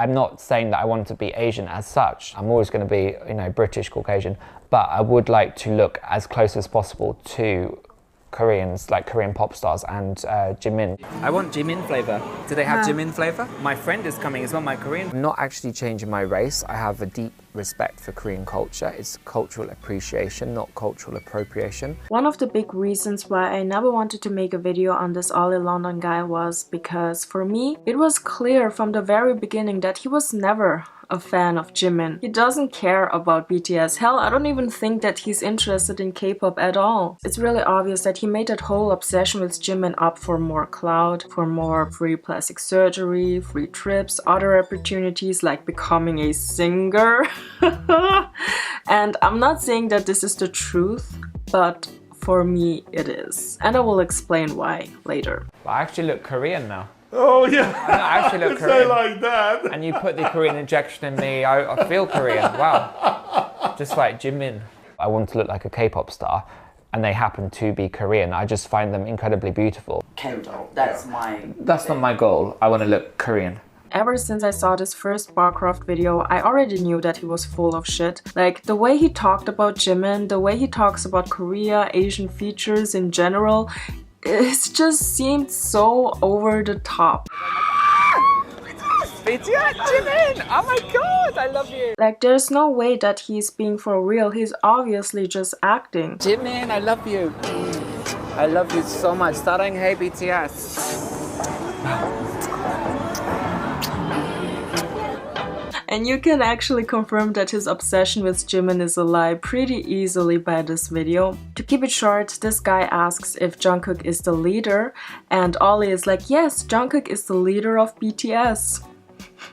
I'm not saying that I want to be Asian as such. I'm always going to be, you know, British, Caucasian, but I would like to look as close as possible to Koreans, like Korean pop stars and Jimin. I want Jimin flavor. Do they have Jimin flavor? My friend is coming as well, my Korean. I'm not actually changing my race. I have a deep respect for Korean culture. It's cultural appreciation, not cultural appropriation. One of the big reasons why I never wanted to make a video on this Oli London guy was because for me, it was clear from the very beginning that he was never a fan of Jimin. He doesn't care about BTS. Hell, I don't even think that he's interested in K-pop at all. It's really obvious that he made that whole obsession with Jimin up for more clout, for more free plastic surgery, free trips, other opportunities like becoming a singer. And I'm not saying that this is the truth, but for me it is. And I will explain why later. I actually look Korean now. Oh yeah, I actually look say Korean. like that. And you put the Korean injection in me, I feel Korean, wow. Just like Jimin. I want to look like a K-pop star, and they happen to be Korean. I just find them incredibly beautiful. Kendall, that's my... That's not my goal. I want to look Korean. Ever since I saw this first Barcroft video, I already knew that he was full of shit. Like, the way he talked about Jimin, the way he talks about Korea, Asian features in general, it just seemed so over the top. BTS, Jimin! Oh my god, I love you! Like, there's no way that he's being for real. He's obviously just acting. Jimin, I love you. I love you so much. Starting Hey BTS. And you can actually confirm that his obsession with Jimin is a lie pretty easily by this video. To keep it short, this guy asks if Jungkook is the leader, and Oli is like, yes, Jungkook is the leader of BTS.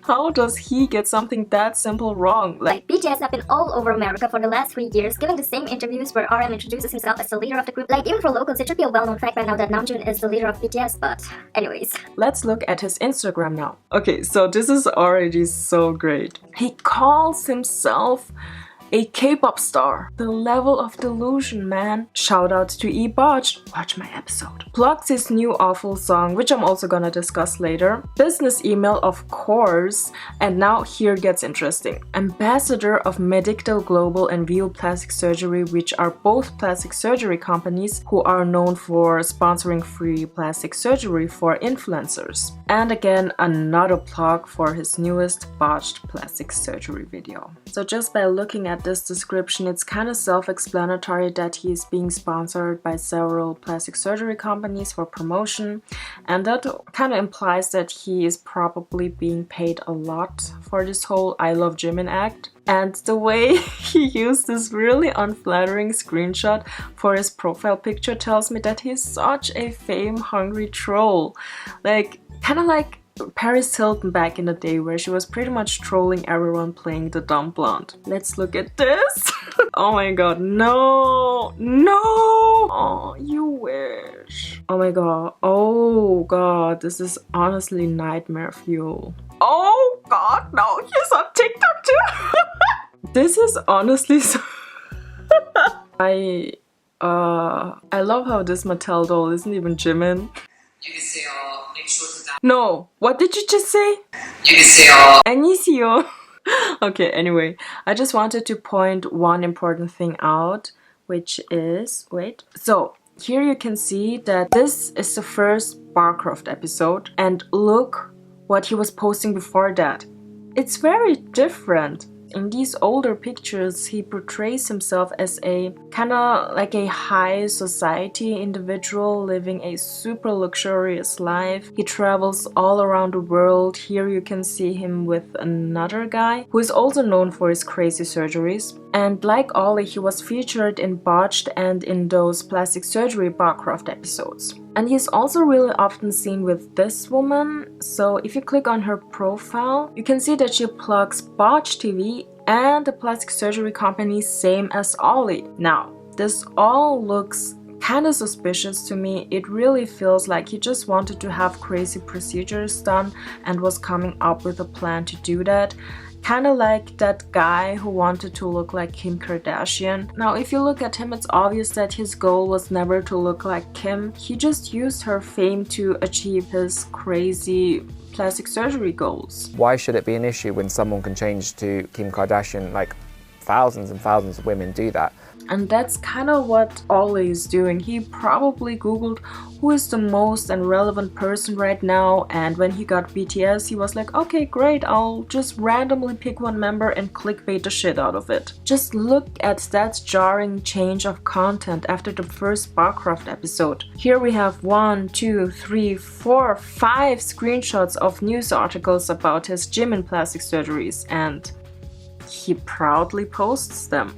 How does he get something that simple wrong? Like, BTS have been all over America for the last 3 years, giving the same interviews where RM introduces himself as the leader of the group. Like, even for locals, it should be a well-known fact right now that Namjoon is the leader of BTS, but anyways. Let's look at his Instagram now. Okay, so this is already so great. He calls himself a K-pop star. The level of delusion, man. Shout out to E-Botched. Watch my episode. Plugs his new awful song, which I'm also gonna discuss later. Business email, of course. And now here gets interesting. Ambassador of Medictal Global and View Plastic Surgery, which are both plastic surgery companies who are known for sponsoring free plastic surgery for influencers. And again, another plug for his newest botched plastic surgery video. So just by looking at this description, it's kind of self-explanatory that he is being sponsored by several plastic surgery companies for promotion, and that kind of implies that he is probably being paid a lot for this whole I Love Jimin act. And the way he used this really unflattering screenshot for his profile picture tells me that he's such a fame-hungry troll. Like, kind of like Paris Hilton back in the day, where she was pretty much trolling everyone playing the dumb blonde. Let's look at this. Oh my god, no, no. Oh, you wish. Oh my god, oh god, this is honestly nightmare fuel. Oh god, no, he's on TikTok too. This is honestly so I love how this Mattel doll isn't even Jimin. No, what did you just say? 안녕하세요. Okay, anyway, I just wanted to point one important thing out, which is, wait. So, here you can see that this is the first Barcroft episode, and look what he was posting before that. It's very different. In these older pictures, he portrays himself as a kind of like a high society individual living a super luxurious life. He travels all around the world. Here you can see him with another guy who is also known for his crazy surgeries. And like Oli, he was featured in Botched and in those plastic surgery Barcroft episodes. And he's also really often seen with this woman. So if you click on her profile, you can see that she plugs Botch TV and the plastic surgery company, same as Oli. Now, this all looks kind of suspicious to me. It really feels like he just wanted to have crazy procedures done and was coming up with a plan to do that. Kind of like that guy who wanted to look like Kim Kardashian. Now, if you look at him, it's obvious that his goal was never to look like Kim. He just used her fame to achieve his crazy plastic surgery goals. Why should it be an issue when someone can change to Kim Kardashian? Like, thousands and thousands of women do that. And that's kind of what Oli is doing. He probably googled who is the most and relevant person right now, and when he got BTS he was like, okay great, I'll just randomly pick one member and clickbait the shit out of it. Just look at that jarring change of content after the first Barcroft episode. Here we have 1, 2, 3, 4, 5 screenshots of news articles about his gym and plastic surgeries, and he proudly posts them.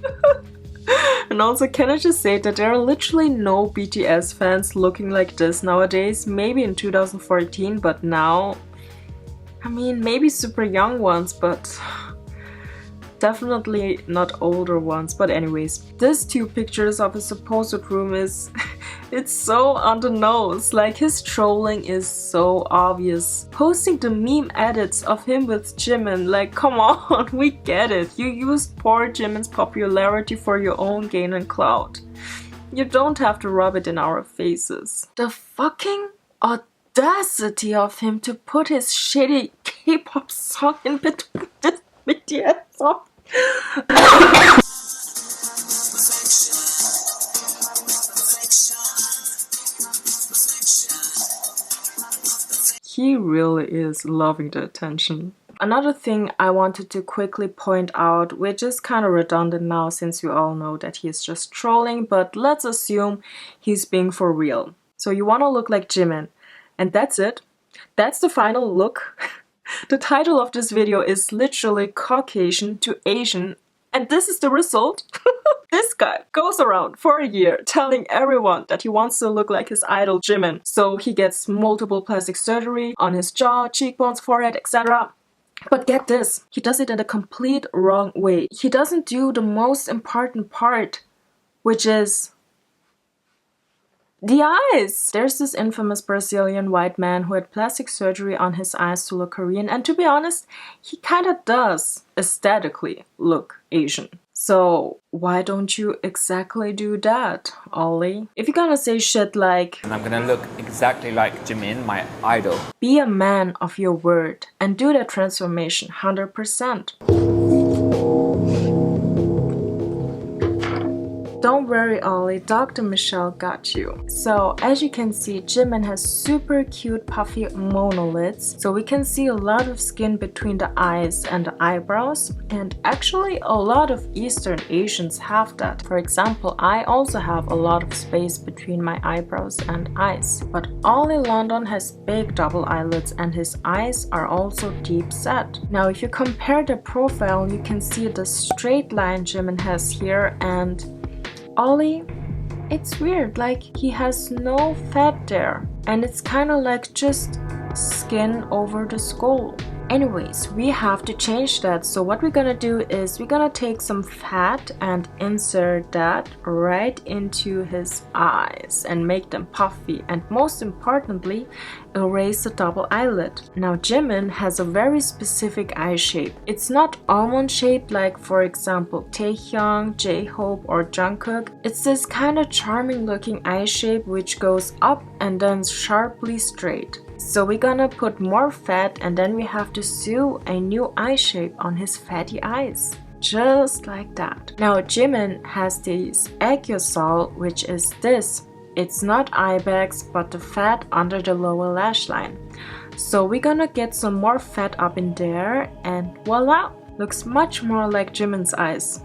And also, can I just say that there are literally no BTS fans looking like this nowadays? Maybe in 2014, but now, I mean, maybe super young ones, but definitely not older ones. But anyways, these 2 pictures of his supposed room is it's so on the nose. Like, his trolling is so obvious. Posting the meme edits of him with Jimin, like, come on, we get it. You used poor Jimin's popularity for your own gain and clout. You don't have to rub it in our faces. The fucking audacity of him to put his shitty K-pop song in between this BTS song. He really is loving the attention. Another thing I wanted to quickly point out, which is kind of redundant now since we all know that he is just trolling, but let's assume he's being for real. So you want to look like Jimin, and that's it. That's the final look. The title of this video is literally Caucasian to Asian, and this is the result. This guy goes around for a year telling everyone that he wants to look like his idol Jimin. So he gets multiple plastic surgery on his jaw, cheekbones, forehead, etc. But get this, he does it in a complete wrong way. He doesn't do the most important part, which is the eyes! There's this infamous Brazilian white man who had plastic surgery on his eyes to look Korean, and to be honest, he kinda does aesthetically look Asian. So why don't you exactly do that, Oli? If you're gonna say shit like, And I'm gonna look exactly like Jimin, my idol. Be a man of your word and do that transformation 100%. Don't worry, Oli, Dr. Michelle got you. So, as you can see, Jimin has super cute puffy monolids, so we can see a lot of skin between the eyes and the eyebrows, and actually a lot of Eastern Asians have that. For example, I also have a lot of space between my eyebrows and eyes. But Oli London has big double eyelids and his eyes are also deep set. Now, if you compare the profile, you can see the straight line Jimin has here, and Oli, it's weird, like he has no fat there, and it's kind of like just skin over the skull. Anyways, we have to change that, so what we're gonna do is we're gonna take some fat and insert that right into his eyes and make them puffy, and most importantly, erase the double eyelid. Now, Jimin has a very specific eye shape. It's not almond shaped like, for example, Taehyung, J-Hope or Jungkook. It's this kind of charming looking eye shape which goes up and then sharply straight. So we're gonna put more fat and then we have to sew a new eye shape on his fatty eyes. Just like that. Now, Jimin has this aegyosol, which is this. It's not eye bags, but the fat under the lower lash line. So we're gonna get some more fat up in there and voila! Looks much more like Jimin's eyes.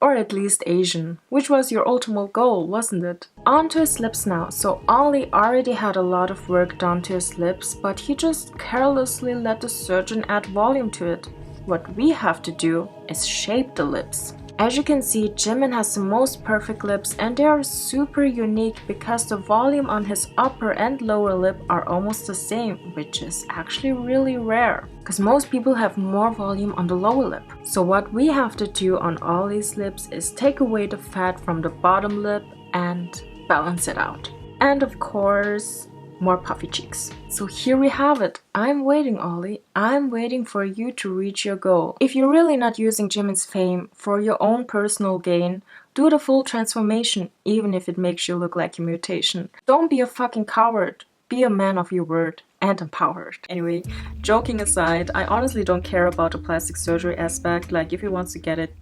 Or at least Asian, which was your ultimate goal, wasn't it? On to his lips now. So Oli already had a lot of work done to his lips, but he just carelessly let the surgeon add volume to it. What we have to do is shape the lips. As you can see, Jimin has the most perfect lips and they are super unique because the volume on his upper and lower lip are almost the same, which is actually really rare because most people have more volume on the lower lip. So what we have to do on Oli's lips is take away the fat from the bottom lip and balance it out. And of course, more puffy cheeks. So here we have it. I'm waiting, Oli. I'm waiting for you to reach your goal. If you're really not using Jimin's fame for your own personal gain, do the full transformation, even if it makes you look like a mutation. Don't be a fucking coward. Be a man of your word and empowered. Anyway, joking aside, I honestly don't care about the plastic surgery aspect. Like, if he wants to get it,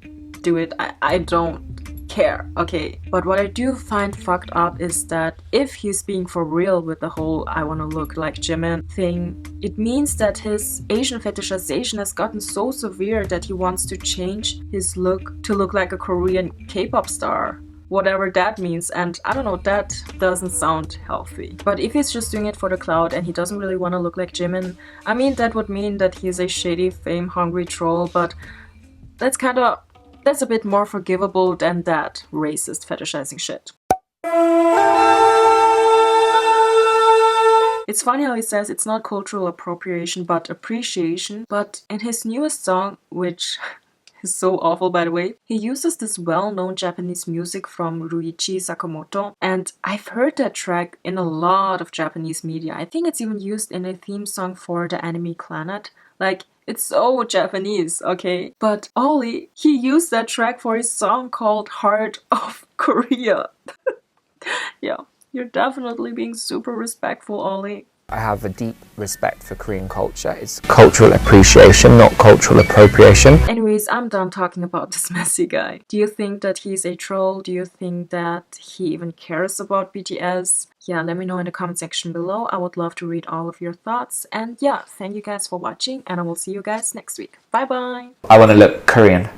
do it. I don't care, okay? But what I do find fucked up is that if he's being for real with the whole I wanna look like Jimin thing, it means that his Asian fetishization has gotten so severe that he wants to change his look to look like a Korean K-pop star. Whatever that means, and I don't know, that doesn't sound healthy. But if he's just doing it for the clout and he doesn't really want to look like Jimin, I mean, that would mean that he's a shady, fame-hungry troll, but that's a bit more forgivable than that racist fetishizing shit. It's funny how he says it's not cultural appropriation but appreciation, but in his newest song, which is so awful by the way, he uses this well-known Japanese music from Ryuichi Sakamoto, and I've heard that track in a lot of Japanese media. I think it's even used in a theme song for the anime Clannad. Like, it's so Japanese, okay? But Oli, he used that track for his song called Heart of Korea. Yeah, you're definitely being super respectful, Oli. I have a deep respect for Korean culture. It's cultural appreciation, not cultural appropriation. Anyways, I'm done talking about this messy guy. Do you think that he's a troll? Do you think that he even cares about BTS? Yeah, let me know in the comment section below. I would love to read all of your thoughts. And yeah, thank you guys for watching, and I will see you guys next week. Bye bye! I want to look Korean.